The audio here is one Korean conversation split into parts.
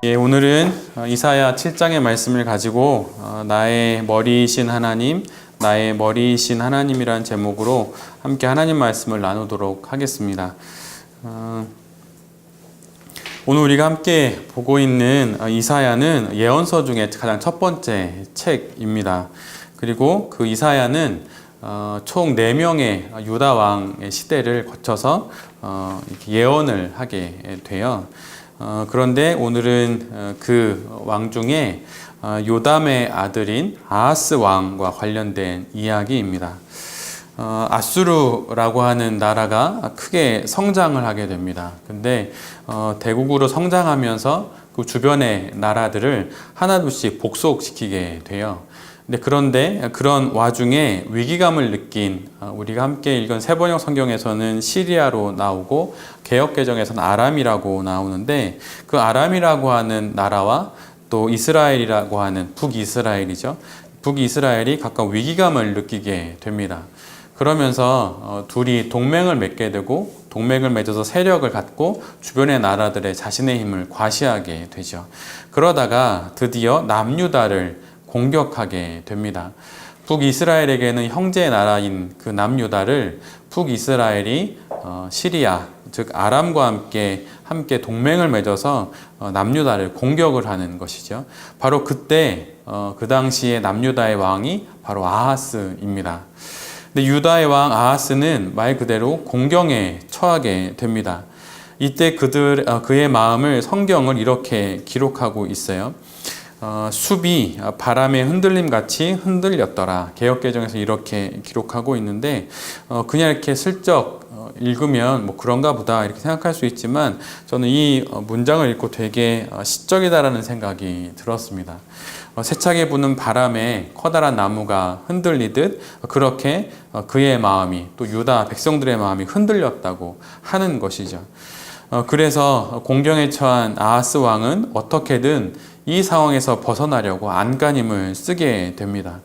예, 오늘은 이사야 7장의 말씀을 가지고 나의 머리이신 하나님, 나의 머리이신 하나님이라는 제목으로 함께 하나님 말씀을 나누도록 하겠습니다. 오늘 우리가 함께 보고 있는 이사야는 예언서 중에 가장 첫 번째 책입니다. 그리고 그 이사야는 총 4명의 유다 왕의 시대를 거쳐서 이렇게 예언을 하게 돼요. 그런데 오늘은 그 왕 중에 요담의 아들인 아하스 왕과 관련된 이야기입니다. 아수르라고 하는 나라가 크게 성장을 하게 됩니다. 근데 대국으로 성장하면서 그 주변의 나라들을 하나둘씩 복속시키게 돼요. 그런데 그런 와중에 위기감을 느낀 우리가 함께 읽은 세번역 성경에서는 시리아로 나오고 개역개정에서는 아람이라고 나오는데 그 아람이라고 하는 나라와 또 이스라엘이라고 하는 북이스라엘이죠. 북이스라엘이 각각 위기감을 느끼게 됩니다. 그러면서 둘이 동맹을 맺게 되고 동맹을 맺어서 세력을 갖고 주변의 나라들의 자신의 힘을 과시하게 되죠. 그러다가 드디어 남유다를 공격하게 됩니다. 북이스라엘에게는 형제 나라인 그 남유다를 북이스라엘이 시리아, 즉 아람과 함께 동맹을 맺어서 남유다를 공격을 하는 것이죠. 바로 그때 그 당시에 남유다의 왕이 바로 아하스입니다. 근데 유다의 왕 아하스는 말 그대로 공경에 처하게 됩니다. 이때 그의 마음을 성경을 이렇게 기록하고 있어요. 숲이 바람의 흔들림 같이 흔들렸더라. 개역개정에서 이렇게 기록하고 있는데 그냥 이렇게 슬쩍 읽으면 뭐 그런가 보다 이렇게 생각할 수 있지만 저는 이 문장을 읽고 되게 시적이다라는 생각이 들었습니다. 세차게 부는 바람에 커다란 나무가 흔들리듯 그렇게 그의 마음이 또 유다 백성들의 마음이 흔들렸다고 하는 것이죠. 그래서 공경에 처한 아하스 왕은 어떻게든 이 상황에서 벗어나려고 안간힘을 쓰게 됩니다.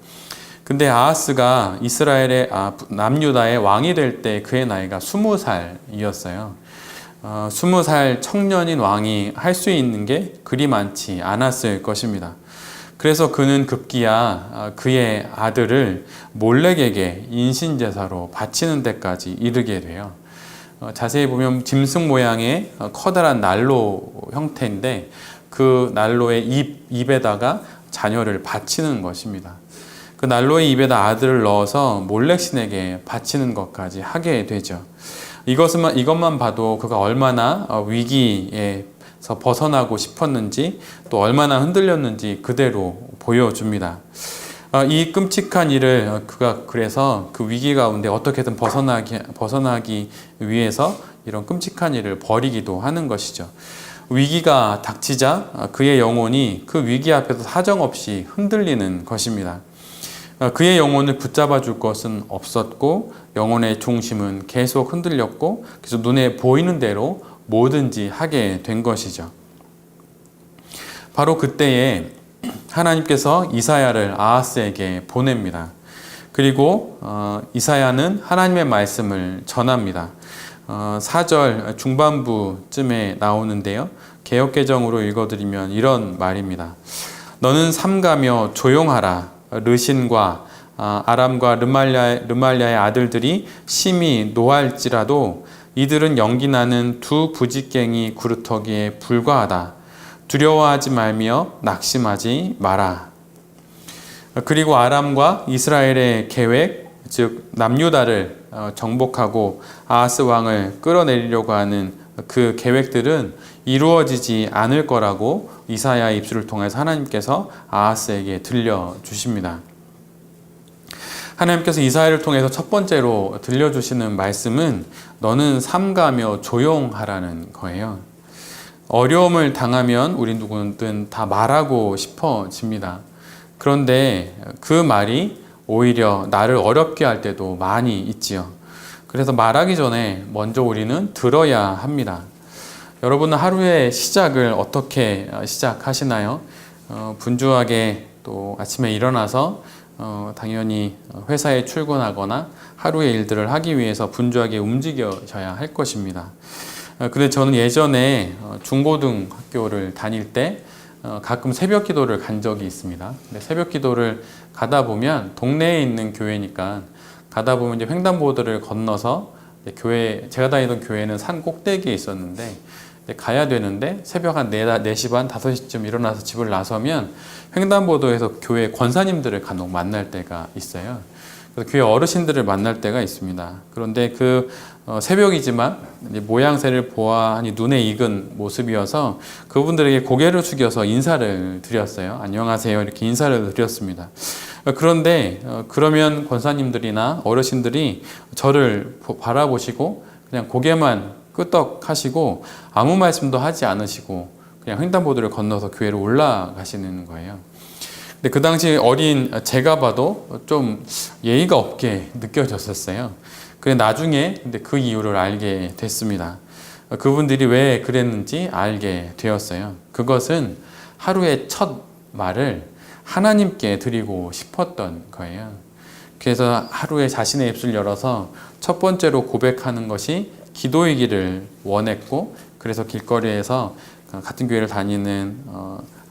근데 아하스가 이스라엘의 남유다의 왕이 될 때 그의 나이가 20살이었어요. 20살 청년인 왕이 할 수 있는 게 그리 많지 않았을 것입니다. 그래서 그는 급기야 그의 아들을 몰렉에게 인신제사로 바치는 데까지 이르게 돼요. 자세히 보면 짐승 모양의 커다란 난로 형태인데 그 난로의 입에다가 자녀를 바치는 것입니다. 그 난로의 입에다 아들을 넣어서 몰렉신에게 바치는 것까지 하게 되죠. 이것만 봐도 그가 얼마나 위기에서 벗어나고 싶었는지 또 얼마나 흔들렸는지 그대로 보여줍니다. 이 끔찍한 일을 그가 그래서 그 위기 가운데 어떻게든 벗어나기 위해서 이런 끔찍한 일을 벌이기도 하는 것이죠. 위기가 닥치자 그의 영혼이 그 위기 앞에서 사정없이 흔들리는 것입니다. 그의 영혼을 붙잡아 줄 것은 없었고 영혼의 중심은 계속 흔들렸고 그래서 눈에 보이는 대로 뭐든지 하게 된 것이죠. 바로 그때에 하나님께서 이사야를 아하스에게 보냅니다. 그리고 이사야는 하나님의 말씀을 전합니다. 4절 중반부쯤에 나오는데요. 개역개정으로 읽어드리면 이런 말입니다. 너는 삼가며 조용하라. 르신과 아람과 르말랴의 아들들이 심히 노할지라도 이들은 연기나는 두 부직갱이 구루터기에 불과하다. 두려워하지 말며 낙심하지 마라. 그리고 아람과 이스라엘의 계획, 즉 남유다를 정복하고 아하스 왕을 끌어내리려고 하는 그 계획들은 이루어지지 않을 거라고 이사야의 입술을 통해서 하나님께서 아하스에게 들려주십니다. 하나님께서 이사야를 통해서 첫 번째로 들려주시는 말씀은 너는 삼가며 조용하라는 거예요. 어려움을 당하면 우리 누구든 다 말하고 싶어집니다. 그런데 그 말이 오히려 나를 어렵게 할 때도 많이 있지요. 그래서 말하기 전에 먼저 우리는 들어야 합니다. 여러분은 하루의 시작을 어떻게 시작하시나요? 분주하게 또 아침에 일어나서 당연히 회사에 출근하거나 하루의 일들을 하기 위해서 분주하게 움직여야 할 것입니다. 근데 저는 예전에 중고등학교를 다닐 때 가끔 새벽 기도를 간 적이 있습니다. 근데 새벽 기도를 가다 보면 동네에 있는 교회니까 가다 보면 이제 횡단보도를 건너서 제가 다니던 교회는 산 꼭대기에 있었는데 가야 되는데 새벽 한 4시 반, 5시쯤 일어나서 집을 나서면 횡단보도에서 교회 권사님들을 간혹 만날 때가 있어요. 그래서 교회 어르신들을 만날 때가 있습니다. 그런데 새벽이지만 모양새를 보아하니 눈에 익은 모습이어서 그분들에게 고개를 숙여서 인사를 드렸어요. 안녕하세요. 이렇게 인사를 드렸습니다. 그런데 그러면 권사님들이나 어르신들이 저를 바라보시고 그냥 고개만 끄덕하시고 아무 말씀도 하지 않으시고 그냥 횡단보도를 건너서 교회로 올라가시는 거예요. 근데 그 당시 어린 제가 봐도 좀 예의가 없게 느껴졌었어요. 그래 나중에 근데 그 이유를 알게 됐습니다. 그분들이 왜 그랬는지 알게 되었어요. 그것은 하루의 첫 말을 하나님께 드리고 싶었던 거예요. 그래서 하루에 자신의 입술을 열어서 첫 번째로 고백하는 것이 기도이기를 원했고, 그래서 길거리에서 같은 교회를 다니는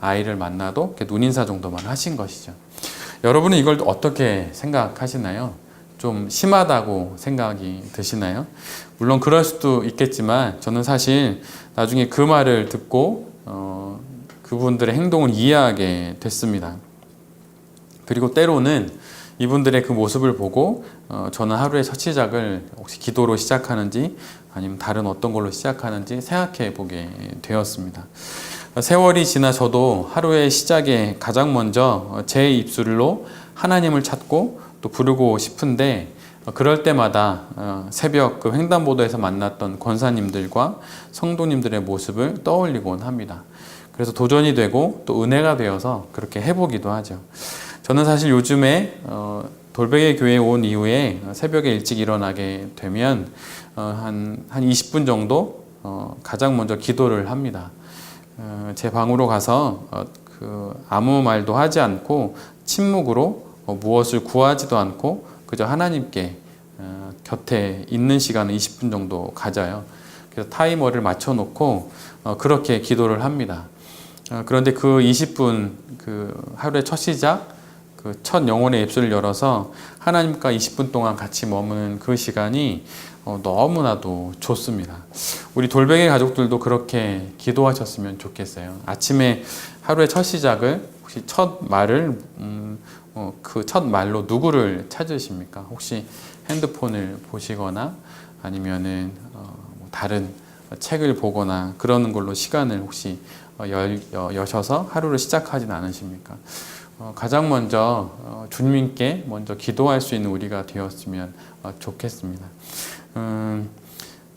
아이를 만나도 눈인사 정도만 하신 것이죠. 여러분은 이걸 어떻게 생각하시나요? 좀 심하다고 생각이 드시나요? 물론 그럴 수도 있겠지만 저는 사실 나중에 그 말을 듣고 그분들의 행동을 이해하게 됐습니다. 그리고 때로는 이분들의 그 모습을 보고 저는 하루의 첫 시작을 혹시 기도로 시작하는지 아니면 다른 어떤 걸로 시작하는지 생각해 보게 되었습니다. 세월이 지나 저도 하루의 시작에 가장 먼저 제 입술로 하나님을 찾고 또 부르고 싶은데 그럴 때마다 새벽 그 횡단보도에서 만났던 권사님들과 성도님들의 모습을 떠올리곤 합니다. 그래서 도전이 되고 또 은혜가 되어서 그렇게 해보기도 하죠. 저는 사실 요즘에 돌베개 교회에 온 이후에 새벽에 일찍 일어나게 되면 한 20분 정도 가장 먼저 기도를 합니다. 제 방으로 가서 아무 말도 하지 않고 침묵으로 무엇을 구하지도 않고 그저 하나님께 곁에 있는 시간을 20분 정도 가져요. 그래서 타이머를 맞춰놓고 그렇게 기도를 합니다. 그런데 그 20분 하루의 첫 시작, 그 첫 영혼의 입술을 열어서 하나님과 20분 동안 같이 머무는 그 시간이 너무나도 좋습니다. 우리 돌베개 가족들도 그렇게 기도하셨으면 좋겠어요. 아침에 하루의 첫 시작을 혹시 첫 말을 그 첫 말로 누구를 찾으십니까? 혹시 핸드폰을 보시거나 아니면은 다른 책을 보거나 그러는 걸로 시간을 혹시 여셔서 하루를 시작하진 않으십니까? 가장 먼저 주님께 먼저 기도할 수 있는 우리가 되었으면 좋겠습니다.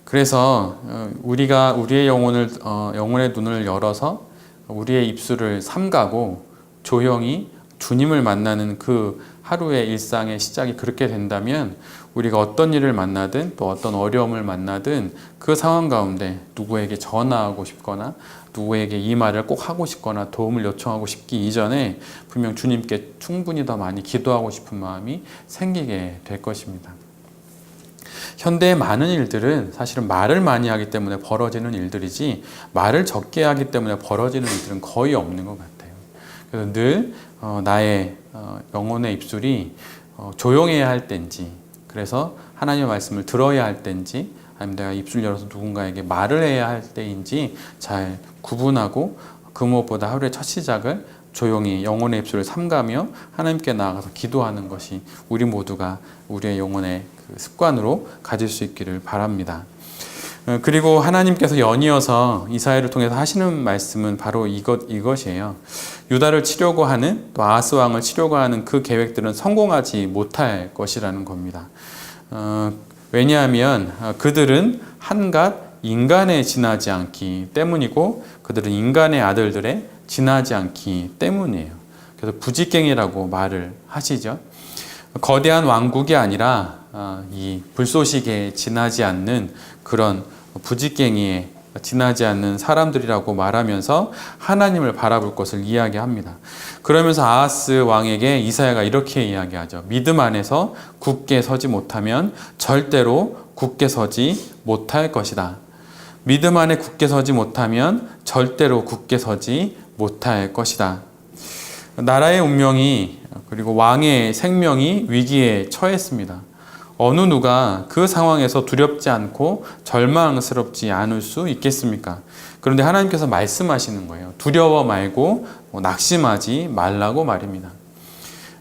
그래서 우리가 우리의 영혼의 눈을 열어서 우리의 입술을 삼가고 조용히 주님을 만나는 그 하루의 일상의 시작이 그렇게 된다면 우리가 어떤 일을 만나든 또 어떤 어려움을 만나든 그 상황 가운데 누구에게 전화하고 싶거나 누구에게 이 말을 꼭 하고 싶거나 도움을 요청하고 싶기 이전에 분명 주님께 충분히 더 많이 기도하고 싶은 마음이 생기게 될 것입니다. 현대의 많은 일들은 사실은 말을 많이 하기 때문에 벌어지는 일들이지 말을 적게 하기 때문에 벌어지는 일들은 거의 없는 것 같아요. 그래서 늘 나의 영혼의 입술이 조용해야 할 때인지, 그래서 하나님의 말씀을 들어야 할 때인지, 아니면 내가 입술 열어서 누군가에게 말을 해야 할 때인지 잘 구분하고 그 무엇보다 하루의 첫 시작을 조용히 영혼의 입술을 삼가며 하나님께 나아가서 기도하는 것이 우리 모두가 우리의 영혼의 그 습관으로 가질 수 있기를 바랍니다. 그리고 하나님께서 연이어서 이사야를 통해서 하시는 말씀은 바로 이것이에요. 유다를 치려고 하는, 또 아하스 왕을 치려고 하는 그 계획들은 성공하지 못할 것이라는 겁니다. 왜냐하면 그들은 한갓 인간에 지나지 않기 때문이고 그들은 인간의 아들들에 지나지 않기 때문이에요. 그래서 부지깽이라고 말을 하시죠. 거대한 왕국이 아니라 이 불쏘시개에 지나지 않는 그런 부지깽이에 지나지 않는 사람들이라고 말하면서 하나님을 바라볼 것을 이야기합니다. 그러면서 아하스 왕에게 이사야가 이렇게 이야기하죠. 믿음 안에서 굳게 서지 못하면 절대로 굳게 서지 못할 것이다. 믿음 안에 굳게 서지 못하면 절대로 굳게 서지 못할 것이다. 나라의 운명이 그리고 왕의 생명이 위기에 처했습니다. 어느 누가 그 상황에서 두렵지 않고 절망스럽지 않을 수 있겠습니까? 그런데 하나님께서 말씀하시는 거예요. 두려워 말고 낙심하지 말라고 말입니다.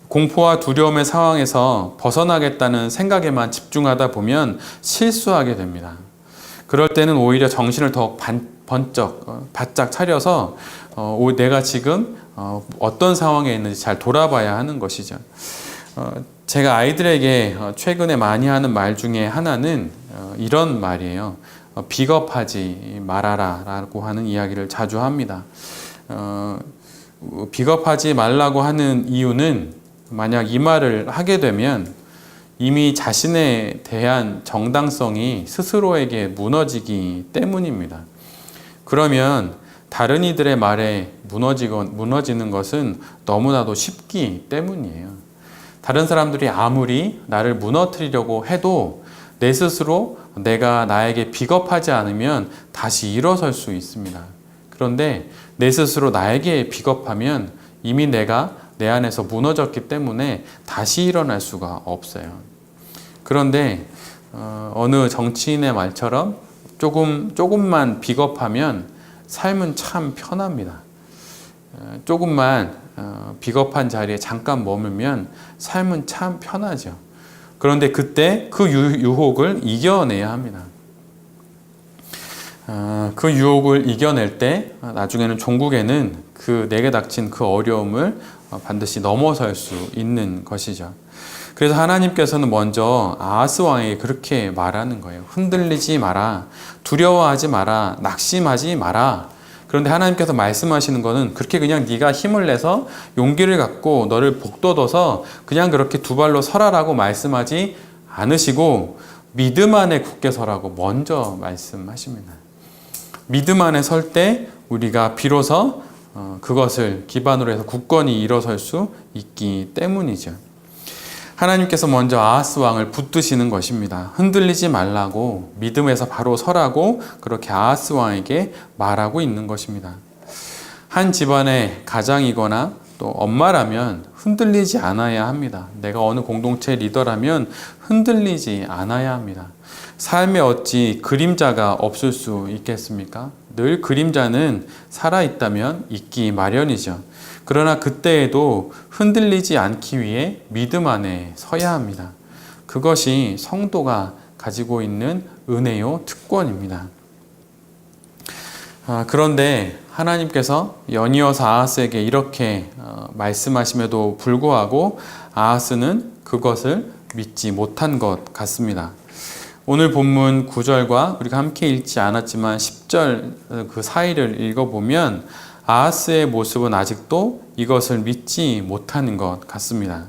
공포와 두려움의 상황에서 벗어나겠다는 생각에만 집중하다 보면 실수하게 됩니다. 그럴 때는 오히려 정신을 더욱 바짝 차려서 내가 지금 어떤 상황에 있는지 잘 돌아봐야 하는 것이죠. 제가 아이들에게 최근에 많이 하는 말 중에 하나는 이런 말이에요. 비겁하지 말아라 라고 하는 이야기를 자주 합니다. 비겁하지 말라고 하는 이유는 만약 이 말을 하게 되면 이미 자신에 대한 정당성이 스스로에게 무너지기 때문입니다. 그러면 다른 이들의 말에 무너지는 것은 너무나도 쉽기 때문이에요. 다른 사람들이 아무리 나를 무너뜨리려고 해도 내 스스로 내가 나에게 비겁하지 않으면 다시 일어설 수 있습니다. 그런데 내 스스로 나에게 비겁하면 이미 내가 내 안에서 무너졌기 때문에 다시 일어날 수가 없어요. 그런데 어느 정치인의 말처럼 조금만 비겁하면 삶은 참 편합니다. 조금만 비겁한 자리에 잠깐 머물면 삶은 참 편하죠. 그런데 그때 그 유혹을 이겨내야 합니다. 그 유혹을 이겨낼 때 나중에는 종국에는 내게 닥친 그 어려움을 반드시 넘어설 수 있는 것이죠. 그래서 하나님께서는 먼저 아하스 왕에게 그렇게 말하는 거예요. 흔들리지 마라, 두려워하지 마라, 낙심하지 마라. 그런데 하나님께서 말씀하시는 것은 그렇게 그냥 네가 힘을 내서 용기를 갖고 너를 복돋워서 그냥 그렇게 두 발로 서라라고 말씀하지 않으시고 믿음 안에 굳게 서라고 먼저 말씀하십니다. 믿음 안에 설 때 우리가 비로소 그것을 기반으로 해서 굳건히 일어설 수 있기 때문이죠. 하나님께서 먼저 아하스 왕을 붙드시는 것입니다. 흔들리지 말라고, 믿음에서 바로 서라고 그렇게 아하스 왕에게 말하고 있는 것입니다. 한 집안의 가장이거나 또 엄마라면 흔들리지 않아야 합니다. 내가 어느 공동체 리더라면 흔들리지 않아야 합니다. 삶에 어찌 그림자가 없을 수 있겠습니까? 늘 그림자는 살아있다면 있기 마련이죠. 그러나 그때에도 흔들리지 않기 위해 믿음 안에 서야 합니다. 그것이 성도가 가지고 있는 은혜요 특권입니다. 그런데 하나님께서 연이어서 아하스에게 이렇게 말씀하심에도 불구하고 아하스는 그것을 믿지 못한 것 같습니다. 오늘 본문 9절과 우리가 함께 읽지 않았지만 10절 그 사이를 읽어보면 아하스의 모습은 아직도 이것을 믿지 못하는 것 같습니다.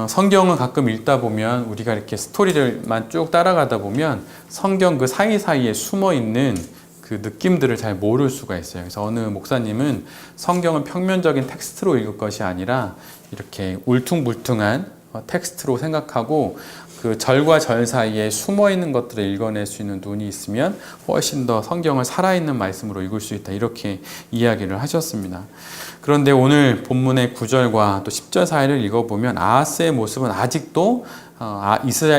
성경을 가끔 읽다 보면 우리가 이렇게 스토리를만 쭉 따라가다 보면 성경 그 사이사이에 숨어있는 그 느낌들을 잘 모를 수가 있어요. 그래서 어느 목사님은 성경은 평면적인 텍스트로 읽을 것이 아니라 이렇게 울퉁불퉁한 텍스트로 생각하고 그 절과 절 사이에 숨어있는 것들을 읽어낼 수 있는 눈이 있으면 훨씬 더 성경을 살아있는 말씀으로 읽을 수 있다, 이렇게 이야기를 하셨습니다. 그런데 오늘 본문의 9절과 또 10절 사이를 읽어보면 아하스의 모습은 아직도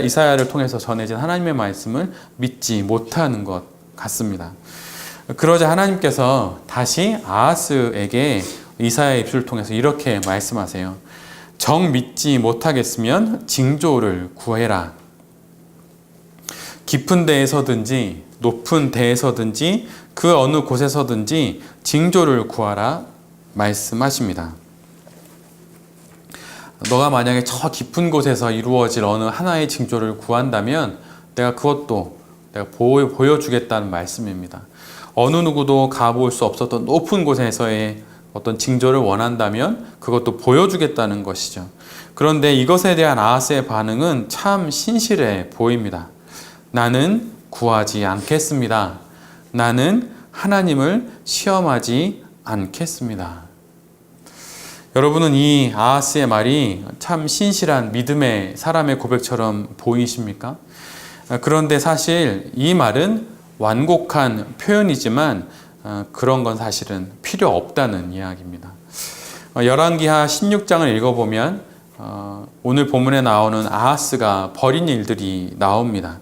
이사야를 통해서 전해진 하나님의 말씀을 믿지 못하는 것 같습니다. 그러자 하나님께서 다시 아하스에게 이사야의 입술을 통해서 이렇게 말씀하세요. 정 믿지 못하겠으면 징조를 구해라. 깊은 데에서든지 높은 데에서든지 그 어느 곳에서든지 징조를 구하라 말씀하십니다. 너가 만약에 저 깊은 곳에서 이루어질 어느 하나의 징조를 구한다면 내가 그것도 내가 보여주겠다는 말씀입니다. 어느 누구도 가볼 수 없었던 높은 곳에서의 어떤 징조를 원한다면 그것도 보여주겠다는 것이죠. 그런데 이것에 대한 아하스의 반응은 참 신실해 보입니다. 나는 구하지 않겠습니다. 나는 하나님을 시험하지 않겠습니다. 여러분은 이 아하스의 말이 참 신실한 믿음의 사람의 고백처럼 보이십니까? 그런데 사실 이 말은 완곡한 표현이지만 그런 건 사실은 필요 없다는 이야기입니다. 열왕기하 16장을 읽어보면 오늘 본문에 나오는 아하스가 벌인 일들이 나옵니다.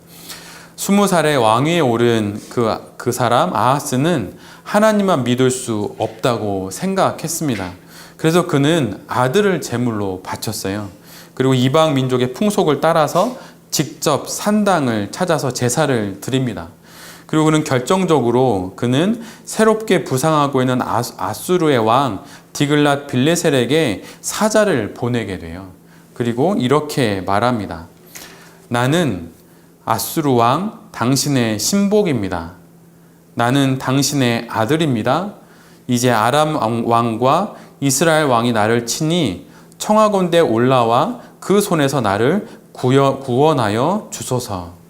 20살에 왕위에 오른 그 사람 아하스는 하나님만 믿을 수 없다고 생각했습니다. 그래서 그는 아들을 제물로 바쳤어요. 그리고 이방 민족의 풍속을 따라서 직접 산당을 찾아서 제사를 드립니다. 그리고 그는 결정적으로 그는 새롭게 부상하고 있는 아수르의 왕 디글랏 빌레셀에게 사자를 보내게 돼요. 그리고 이렇게 말합니다. 나는 아수르 왕 당신의 신복입니다. 나는 당신의 아들입니다. 이제 아람 왕과 이스라엘 왕이 나를 치니 청하건대 올라와 그 손에서 나를 구원하여 주소서.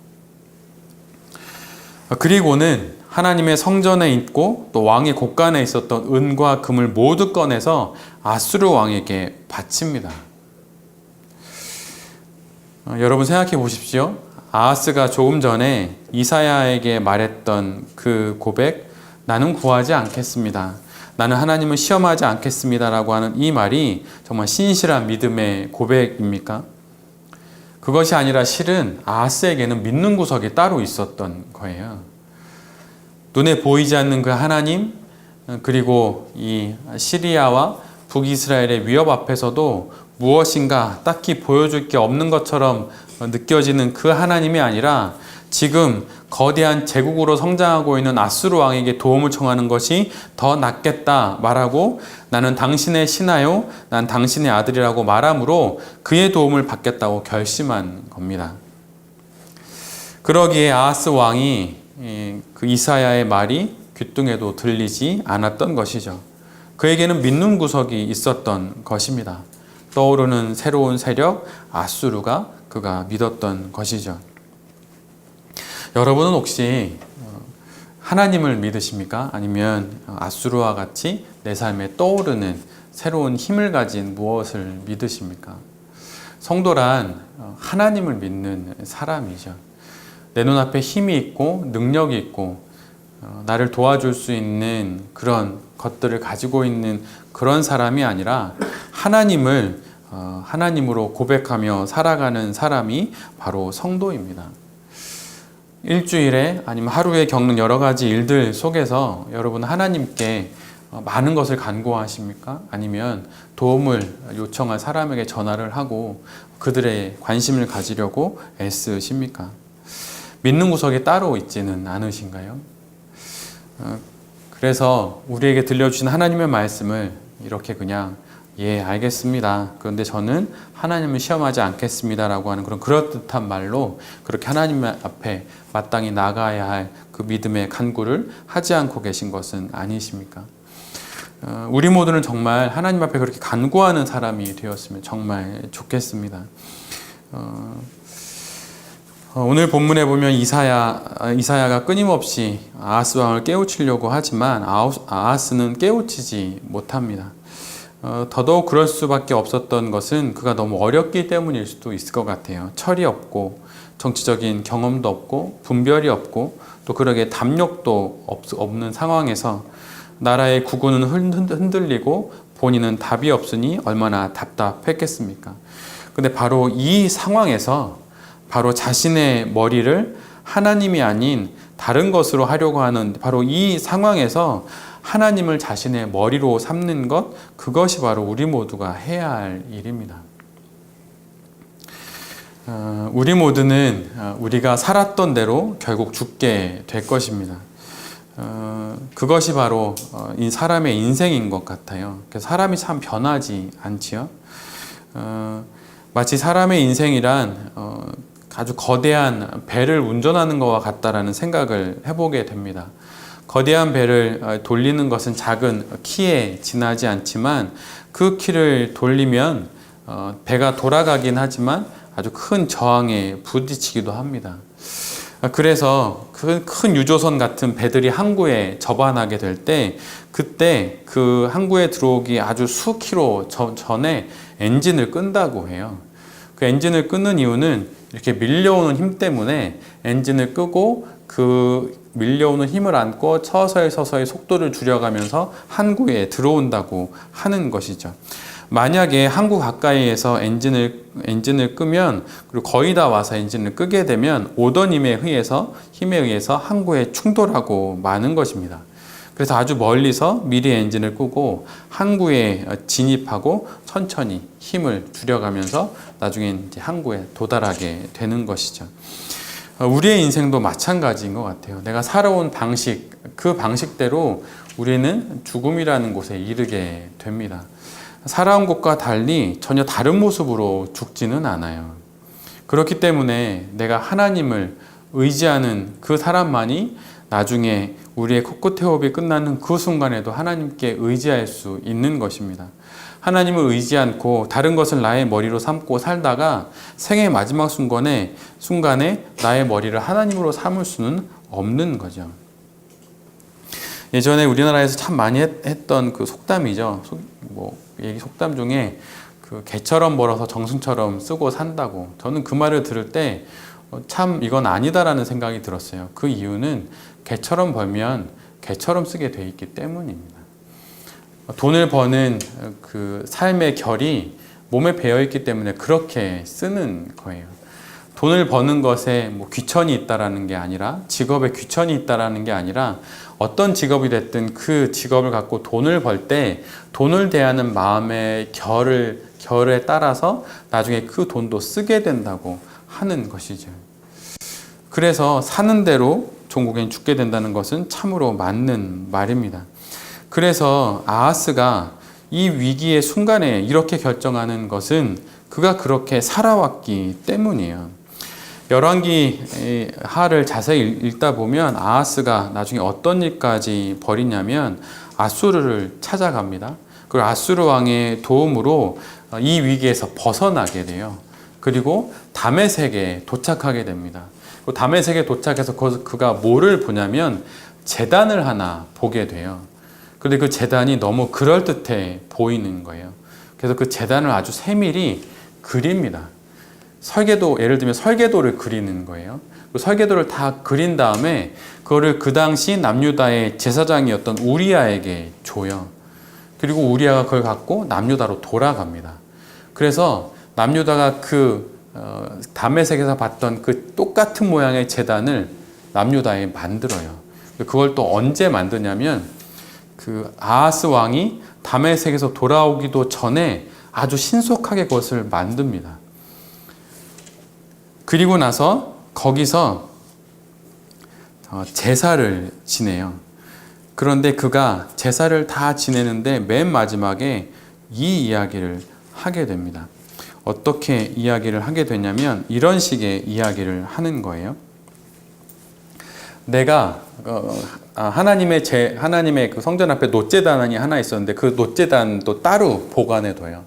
그리고는 하나님의 성전에 있고 또 왕의 곳간에 있었던 은과 금을 모두 꺼내서 아수르 왕에게 바칩니다. 여러분 생각해 보십시오. 아하스가 조금 전에 이사야에게 말했던 그 고백, 나는 구하지 않겠습니다. 나는 하나님을 시험하지 않겠습니다. 라고 하는 이 말이 정말 신실한 믿음의 고백입니까? 그것이 아니라 실은 아하스에게는 믿는 구석이 따로 있었던 거예요. 눈에 보이지 않는 그 하나님, 그리고 이 시리아와 북이스라엘의 위협 앞에서도 무엇인가 딱히 보여줄 게 없는 것처럼 느껴지는 그 하나님이 아니라 지금 거대한 제국으로 성장하고 있는 아수르 왕에게 도움을 청하는 것이 더 낫겠다 말하고 나는 당신의 신하요, 난 당신의 아들이라고 말함으로 그의 도움을 받겠다고 결심한 겁니다. 그러기에 아하스 왕이 그 이사야의 말이 귓등에도 들리지 않았던 것이죠. 그에게는 믿는 구석이 있었던 것입니다. 떠오르는 새로운 세력 아수르가 그가 믿었던 것이죠. 여러분은 혹시 하나님을 믿으십니까? 아니면 아수르와 같이 내 삶에 떠오르는 새로운 힘을 가진 무엇을 믿으십니까? 성도란 하나님을 믿는 사람이죠. 내 눈앞에 힘이 있고 능력이 있고 나를 도와줄 수 있는 그런 것들을 가지고 있는 그런 사람이 아니라 하나님을 하나님으로 고백하며 살아가는 사람이 바로 성도입니다. 일주일에 아니면 하루에 겪는 여러 가지 일들 속에서 여러분 하나님께 많은 것을 간구하십니까? 아니면 도움을 요청할 사람에게 전화를 하고 그들의 관심을 가지려고 애쓰십니까? 믿는 구석이 따로 있지는 않으신가요? 그래서 우리에게 들려주신 하나님의 말씀을 이렇게 그냥 예, 알겠습니다. 그런데 저는 하나님을 시험하지 않겠습니다. 라고 하는 그런 그럴듯한 말로 그렇게 하나님 앞에 마땅히 나가야 할 그 믿음의 간구를 하지 않고 계신 것은 아니십니까? 우리 모두는 정말 하나님 앞에 그렇게 간구하는 사람이 되었으면 정말 좋겠습니다. 오늘 본문에 보면 이사야가 끊임없이 아하스 왕을 깨우치려고 하지만 아하스는 깨우치지 못합니다. 더더욱 그럴 수밖에 없었던 것은 그가 너무 어렸기 때문일 수도 있을 것 같아요. 철이 없고 정치적인 경험도 없고 분별이 없고 또 그러게 담력도 없는 상황에서 나라의 국운은 흔들리고 본인은 답이 없으니 얼마나 답답했겠습니까? 근데 바로 이 상황에서 바로 자신의 머리를 하나님이 아닌 다른 것으로 하려고 하는 바로 이 상황에서 하나님을 자신의 머리로 삼는 것, 그것이 바로 우리 모두가 해야 할 일입니다. 우리 모두는 우리가 살았던 대로 결국 죽게 될 것입니다. 그것이 바로 이 사람의 인생인 것 같아요. 사람이 참 변하지 않지요. 마치 사람의 인생이란 아주 거대한 배를 운전하는 것과 같다라는 생각을 해보게 됩니다. 거대한 배를 돌리는 것은 작은 키에 지나지 않지만 그 키를 돌리면 배가 돌아가긴 하지만 아주 큰 저항에 부딪히기도 합니다. 그래서 큰 유조선 같은 배들이 항구에 접안하게 될 때 그때 그 항구에 들어오기 아주 수 킬로 전에 엔진을 끈다고 해요. 그 엔진을 끄는 이유는 이렇게 밀려오는 힘 때문에 엔진을 끄고 그 밀려오는 힘을 안고 서서히 속도를 줄여가면서 항구에 들어온다고 하는 것이죠. 만약에 항구 가까이에서 엔진을 끄면, 그리고 거의 다 와서 엔진을 끄게 되면 오던 힘에 의해서 항구에 충돌하고 마는 것입니다. 그래서 아주 멀리서 미리 엔진을 끄고 항구에 진입하고 천천히 힘을 줄여가면서 나중에 이제 항구에 도달하게 되는 것이죠. 우리의 인생도 마찬가지인 것 같아요. 내가 살아온 방식, 그 방식대로 우리는 죽음이라는 곳에 이르게 됩니다. 살아온 것과 달리 전혀 다른 모습으로 죽지는 않아요. 그렇기 때문에 내가 하나님을 의지하는 그 사람만이 나중에 우리의 코끝의 호흡이 끝나는 그 순간에도 하나님께 의지할 수 있는 것입니다. 하나님을 의지 않고 다른 것을 나의 머리로 삼고 살다가 생의 마지막 순간에 나의 머리를 하나님으로 삼을 수는 없는 거죠. 예전에 우리나라에서 참 많이 했던 그 속담이죠. 얘기 속담 중에 그 개처럼 벌어서 정승처럼 쓰고 산다고. 저는 그 말을 들을 때 참 이건 아니다라는 생각이 들었어요. 그 이유는 개처럼 벌면 개처럼 쓰게 돼 있기 때문입니다. 돈을 버는 그 삶의 결이 몸에 배어 있기 때문에 그렇게 쓰는 거예요. 돈을 버는 것에 귀천이 있다라는 게 아니라, 직업에 귀천이 있다라는 게 아니라, 어떤 직업이 됐든 그 직업을 갖고 돈을 벌 때 돈을 대하는 마음의 결에 따라서 나중에 그 돈도 쓰게 된다고 하는 것이죠. 그래서 사는 대로 종국엔 죽게 된다는 것은 참으로 맞는 말입니다. 그래서 아하스가 이 위기의 순간에 이렇게 결정하는 것은 그가 그렇게 살아왔기 때문이에요. 열왕기 하를 자세히 읽다 보면 아하스가 나중에 어떤 일까지 벌이냐면 아수르를 찾아갑니다. 그리고 아수르 왕의 도움으로 이 위기에서 벗어나게 돼요. 그리고 다메섹에 도착하게 됩니다. 다메섹에 도착해서 그가 뭐를 보냐면 제단을 하나 보게 돼요. 그런데 그 제단이 너무 그럴듯해 보이는 거예요. 그래서 그 제단을 아주 세밀히 그립니다. 예를 들면 설계도를 그리는 거예요. 그 설계도를 다 그린 다음에 그거를 그 당시 남유다의 제사장이었던 우리아에게 줘요. 그리고 우리아가 그걸 갖고 남유다로 돌아갑니다. 그래서 남유다가 다메섹에서 봤던 그 똑같은 모양의 제단을 남유다에 만들어요. 그걸 또 언제 만드냐면 그 아하스 왕이 다메섹에서 돌아오기도 전에 아주 신속하게 그것을 만듭니다. 그리고 나서 거기서 제사를 지내요. 그런데 그가 제사를 다 지내는데 맨 마지막에 이 이야기를 하게 됩니다. 어떻게 이야기를 하게 되냐면 이런 식의 이야기를 하는 거예요. 내가 하나님의 그 성전 앞에 놋제단이 하나 있었는데 그 놋제단도 따로 보관해 둬요.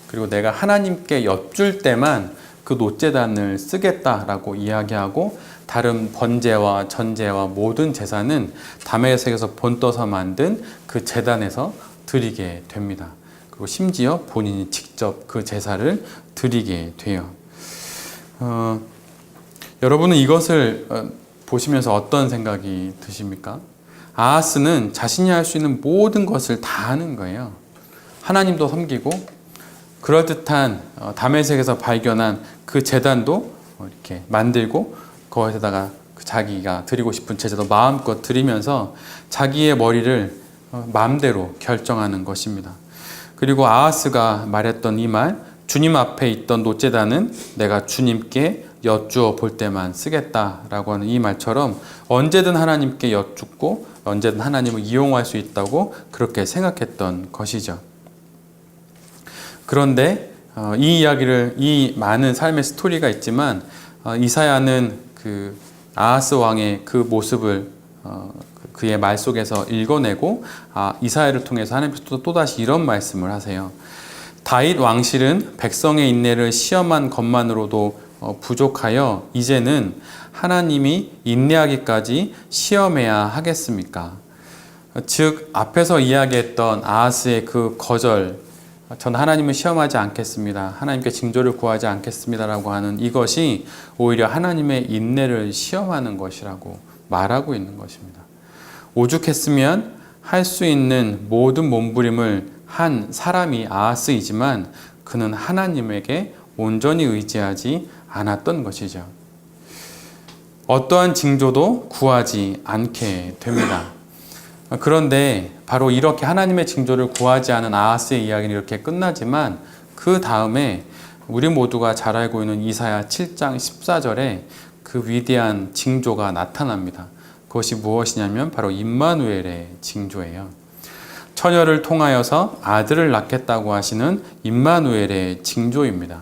그리고 내가 하나님께 엿줄 때만 그 놋제단을 쓰겠다라고 이야기하고 다른 번제와 전제와 모든 제사는 다메섹에서 본떠서 만든 그 제단에서 드리게 됩니다. 그리고 심지어 본인이 직접 그 제사를 드리게 돼요. 여러분은 이것을 보시면서 어떤 생각이 드십니까? 아하스는 자신이 할 수 있는 모든 것을 다 하는 거예요. 하나님도 섬기고 그럴듯한 다메섹에서 발견한 그 제단도 이렇게 만들고 거기에다가 자기가 드리고 싶은 제사도 마음껏 드리면서 자기의 머리를 마음대로 결정하는 것입니다. 그리고 아하스가 말했던 이 말, 주님 앞에 있던 놋제단은 내가 주님께 여쭈어 볼 때만 쓰겠다라고 하는 이 말처럼 언제든 하나님께 여쭙고 언제든 하나님을 이용할 수 있다고 그렇게 생각했던 것이죠. 그런데 이 많은 삶의 스토리가 있지만 이사야는 그 아하스 왕의 그 모습을 그의 말 속에서 읽어내고 이사야를 통해서 하나님께서 또다시 이런 말씀을 하세요. 다윗 왕실은 백성의 인내를 시험한 것만으로도 부족하여 이제는 하나님이 인내하기까지 시험해야 하겠습니까? 즉 앞에서 이야기했던 아하스의 그 거절, 저는 하나님을 시험하지 않겠습니다. 하나님께 징조를 구하지 않겠습니다라고 하는 이것이 오히려 하나님의 인내를 시험하는 것이라고 말하고 있는 것입니다. 오죽했으면 할 수 있는 모든 몸부림을 한 사람이 아하스이지만 그는 하나님에게 온전히 의지하지 않았던 것이죠. 어떠한 징조도 구하지 않게 됩니다. 그런데 바로 이렇게 하나님의 징조를 구하지 않은 아하스의 이야기는 이렇게 끝나지만 그 다음에 우리 모두가 잘 알고 있는 이사야 7장 14절에 그 위대한 징조가 나타납니다. 그것이 무엇이냐면 바로 임마누엘의 징조예요. 처녀를 통하여서 아들을 낳겠다고 하시는 임마누엘의 징조입니다.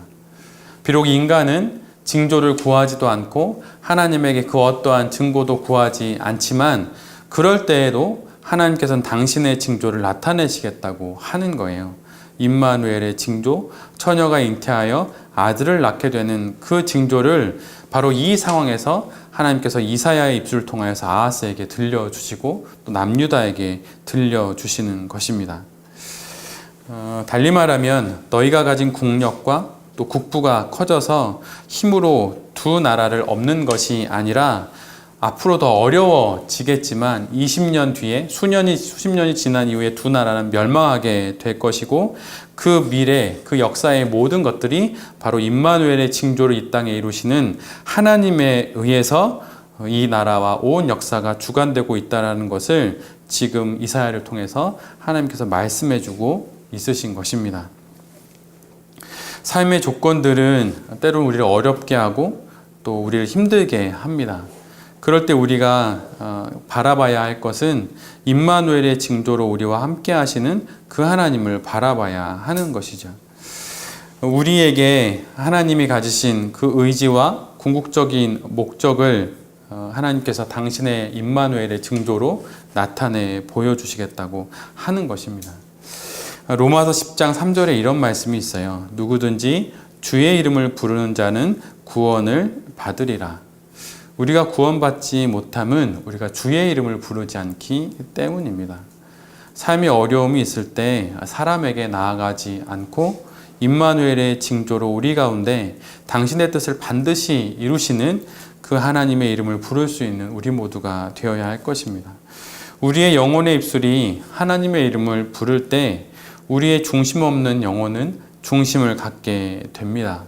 비록 인간은 징조를 구하지도 않고 하나님에게 그 어떠한 증거도 구하지 않지만 그럴 때에도 하나님께서는 당신의 징조를 나타내시겠다고 하는 거예요. 임마누엘의 징조, 처녀가 잉태하여 아들을 낳게 되는 그 징조를 바로 이 상황에서 하나님께서 이사야의 입술을 통하여서 아하스에게 들려주시고 또 남유다에게 들려주시는 것입니다. 달리 말하면 너희가 가진 국력과 또 국부가 커져서 힘으로 두 나라를 엎는 것이 아니라 앞으로 더 어려워지겠지만 20년 뒤에 수십 년이 지난 이후에 두 나라는 멸망하게 될 것이고 그 미래, 그 역사의 모든 것들이 바로 임마누엘의 징조를 이 땅에 이루시는 하나님에 의해서 이 나라와 온 역사가 주관되고 있다는 것을 지금 이사야를 통해서 하나님께서 말씀해주고 있으신 것입니다. 삶의 조건들은 때로는 우리를 어렵게 하고 또 우리를 힘들게 합니다. 그럴 때 우리가 바라봐야 할 것은 임마누엘의 징조로 우리와 함께 하시는 그 하나님을 바라봐야 하는 것이죠. 우리에게 하나님이 가지신 그 의지와 궁극적인 목적을 하나님께서 당신의 임마누엘의 징조로 나타내 보여주시겠다고 하는 것입니다. 로마서 10장 3절에 이런 말씀이 있어요. 누구든지 주의 이름을 부르는 자는 구원을 받으리라. 우리가 구원받지 못함은 우리가 주의 이름을 부르지 않기 때문입니다. 삶의 어려움이 있을 때 사람에게 나아가지 않고 임마누엘의 징조로 우리 가운데 당신의 뜻을 반드시 이루시는 그 하나님의 이름을 부를 수 있는 우리 모두가 되어야 할 것입니다. 우리의 영혼의 입술이 하나님의 이름을 부를 때 우리의 중심 없는 영혼은 중심을 갖게 됩니다.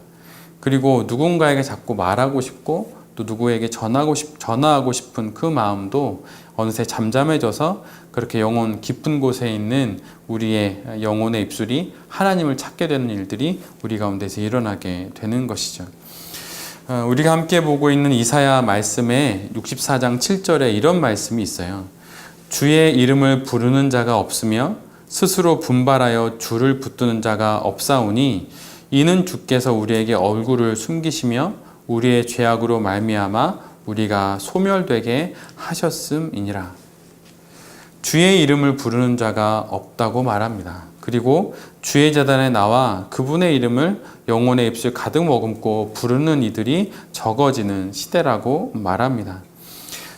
그리고 누군가에게 자꾸 말하고 싶고 또 누구에게 전화하고 싶은 그 마음도 어느새 잠잠해져서 그렇게 영혼 깊은 곳에 있는 우리의 영혼의 입술이 하나님을 찾게 되는 일들이 우리 가운데서 일어나게 되는 것이죠. 우리가 함께 보고 있는 이사야 말씀에 64장 7절에 이런 말씀이 있어요. 주의 이름을 부르는 자가 없으며 스스로 분발하여 주를 붙드는 자가 없사오니 이는 주께서 우리에게 얼굴을 숨기시며 우리의 죄악으로 말미암아 우리가 소멸되게 하셨음이니라. 주의 이름을 부르는 자가 없다고 말합니다. 그리고 주의 제단에 나와 그분의 이름을 영혼의 입술 가득 머금고 부르는 이들이 적어지는 시대라고 말합니다.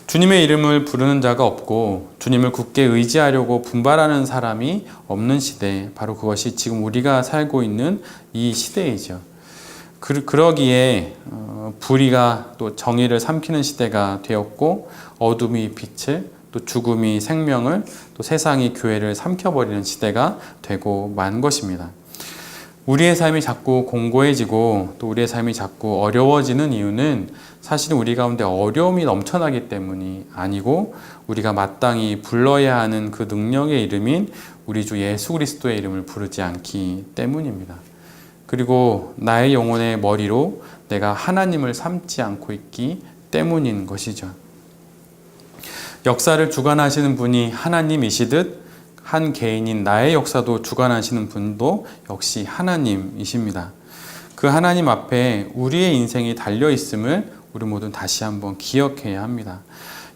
주님의 이름을 부르는 자가 없고 주님을 굳게 의지하려고 분발하는 사람이 없는 시대, 바로 그것이 지금 우리가 살고 있는 이 시대이죠. 그러기에 불의가 또 정의를 삼키는 시대가 되었고 어둠이 빛을 또 죽음이 생명을 또 세상이 교회를 삼켜버리는 시대가 되고 만 것입니다. 우리의 삶이 자꾸 공고해지고 또 우리의 삶이 자꾸 어려워지는 이유는 사실은 우리 가운데 어려움이 넘쳐나기 때문이 아니고 우리가 마땅히 불러야 하는 그 능력의 이름인 우리 주 예수 그리스도의 이름을 부르지 않기 때문입니다. 그리고 나의 영혼의 머리로 내가 하나님을 삼지 않고 있기 때문인 것이죠. 역사를 주관하시는 분이 하나님이시듯 한 개인인 나의 역사도 주관하시는 분도 역시 하나님이십니다. 그 하나님 앞에 우리의 인생이 달려있음을 우리 모두 다시 한번 기억해야 합니다.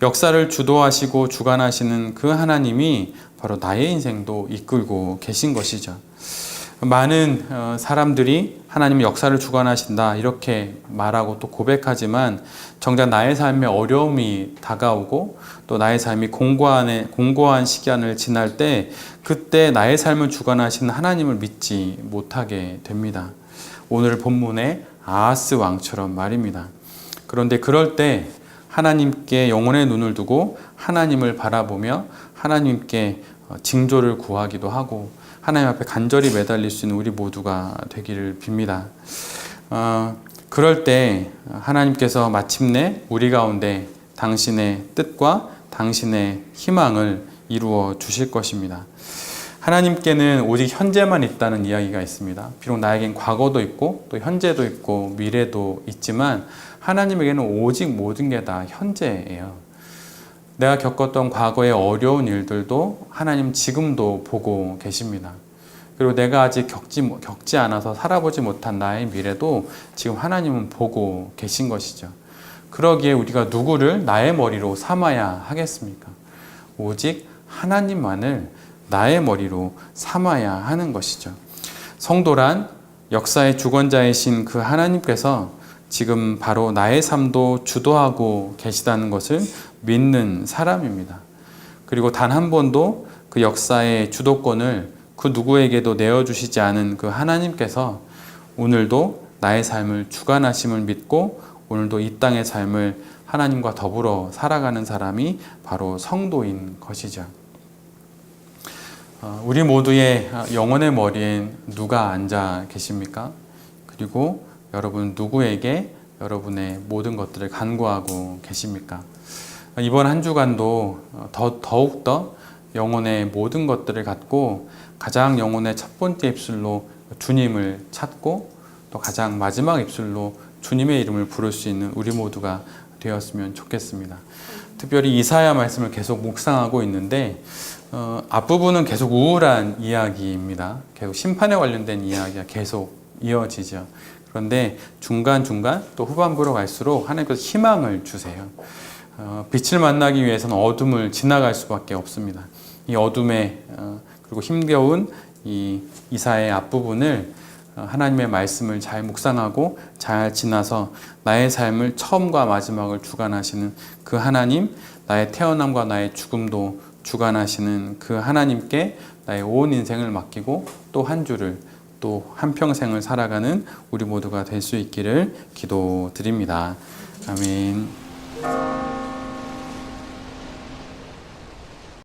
역사를 주도하시고 주관하시는 그 하나님이 바로 나의 인생도 이끌고 계신 것이죠. 많은 사람들이 하나님이 역사를 주관하신다 이렇게 말하고 또 고백하지만 정작 나의 삶에 어려움이 다가오고 또 나의 삶이 공고한 시간을 지날 때 그때 나의 삶을 주관하시는 하나님을 믿지 못하게 됩니다. 오늘 본문의 아하스 왕처럼 말입니다. 그런데 그럴 때 하나님께 영혼의 눈을 두고 하나님을 바라보며 하나님께 징조를 구하기도 하고 하나님 앞에 간절히 매달릴 수 있는 우리 모두가 되기를 빕니다. 그럴 때 하나님께서 마침내 우리 가운데 당신의 뜻과 당신의 희망을 이루어 주실 것입니다. 하나님께는 오직 현재만 있다는 이야기가 있습니다. 비록 나에겐 과거도 있고 또 현재도 있고 미래도 있지만 하나님에게는 오직 모든 게 다 현재예요. 내가 겪었던 과거의 어려운 일들도 하나님 지금도 보고 계십니다. 그리고 내가 아직 겪지 않아서 살아보지 못한 나의 미래도 지금 하나님은 보고 계신 것이죠. 그러기에 우리가 누구를 나의 머리로 삼아야 하겠습니까? 오직 하나님만을 나의 머리로 삼아야 하는 것이죠. 성도란 역사의 주권자이신 그 하나님께서 지금 바로 나의 삶도 주도하고 계시다는 것을 믿는 사람입니다. 그리고 단 한 번도 그 역사의 주도권을 그 누구에게도 내어주시지 않은 그 하나님께서 오늘도 나의 삶을 주관하심을 믿고 오늘도 이 땅의 삶을 하나님과 더불어 살아가는 사람이 바로 성도인 것이죠. 우리 모두의 영혼의 머리엔 누가 앉아 계십니까? 그리고 여러분 누구에게 여러분의 모든 것들을 간구하고 계십니까? 이번 한 주간도 더욱더 영혼의 모든 것들을 갖고 가장 영혼의 첫 번째 입술로 주님을 찾고 또 가장 마지막 입술로 주님의 이름을 부를 수 있는 우리 모두가 되었으면 좋겠습니다. 특별히 이사야 말씀을 계속 묵상하고 있는데 앞부분은 계속 우울한 이야기입니다. 계속 심판에 관련된 이야기가 계속 이어지죠. 그런데 중간중간 또 후반부로 갈수록 하나님께서 희망을 주세요. 빛을 만나기 위해서는 어둠을 지나갈 수밖에 없습니다. 이 어둠에 그리고 힘겨운 이 이사야의 앞부분을 하나님의 말씀을 잘 묵상하고 잘 지나서 나의 삶을 처음과 마지막을 주관하시는 그 하나님, 나의 태어남과 나의 죽음도 주관하시는 그 하나님께 나의 온 인생을 맡기고 또 한 주를 또 한평생을 살아가는 우리 모두가 될 수 있기를 기도드립니다. 아멘.